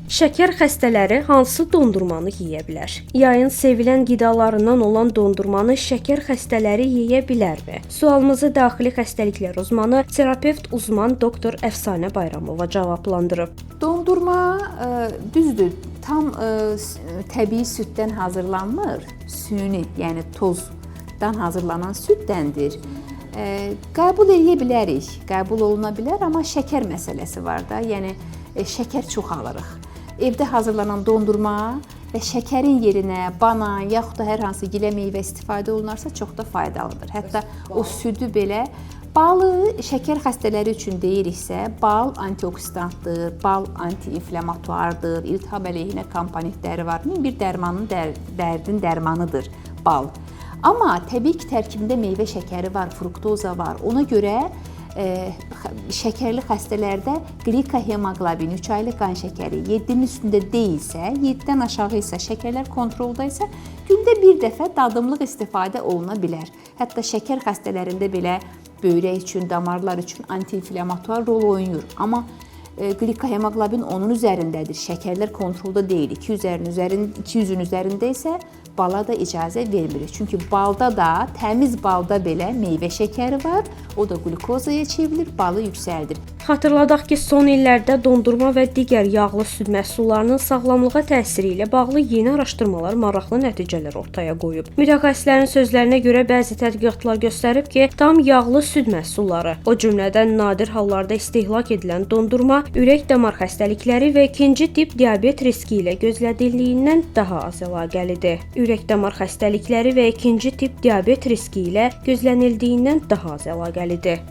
Şəkər xəstələri hansı dondurmanı yeyə bilər? Yayın sevilən qidalarından olan dondurmanı şəkər xəstələri yeyə bilərmi? Sualımızı daxili xəstəliklər uzmanı, terapevt uzman doktor Əfsanə Bayramova cavablandırıb. Dondurma düzdür, tam təbii süddən hazırlanmır, süni, yəni tozdan hazırlanan süddəndir. Qəbul edə bilərik, qəbul oluna bilər, amma şəkər məsələsi var da, yəni şəkər çox alırıq. Evdə hazırlanan dondurma və şəkərin yerinə banan yaxud da hər hansı gilə meyvə istifadə olunarsa çox da faydalıdır. Hətta o südü belə, balı şəkər xəstələri üçün deyiriksə, bal antioksidantdır, bal antiinflamatuardır, iltihab əleyhinə komponentləri var. Bir dərdin dərmanıdır bal. Amma təbii ki, tərkibində meyvə şəkəri var, fruktoza var. Ona görə şəkərli xəstələrdə glikohemoqlobin, 3 aylıq qan şəkəri 7-nin üstündə deyilsə, 7-dən aşağı isə şəkərlər kontrolda isə gündə bir dəfə dadımlıq istifadə oluna bilər. Hətta şəkər xəstələrində belə böyrək üçün, damarlar üçün antiinflamatuar rol oynayır. Amma glikohemoqlobin onun üzərindədir, şəkərlər kontrolda deyil. 200-ün üzərində isə bala da icazə vermirik. Çünki balda da, təmiz balda belə meyvə şəkəri var, o da qlukozaya çevrilir, balı yüksəldir. Xatırladaq ki, son illərdə dondurma və digər yağlı süd məhsullarının sağlamlığa təsiri ilə bağlı yeni araşdırmalar maraqlı nəticələr ortaya qoyub. Mütəxəssislərin sözlərinə görə bəzi tədqiqatlar göstərib ki, tam yağlı süd məhsulları, o cümlədən nadir hallarda istehlak edilən dondurma, ürək-damar xəstəlikləri və ikinci tip diabet riski ilə gözlədildiyindən daha az əlaqəlidir. Ürək-damar xəstəlikləri və ikinci tip diabet riski ilə gözlənildiyindən daha az əlaqəlidir.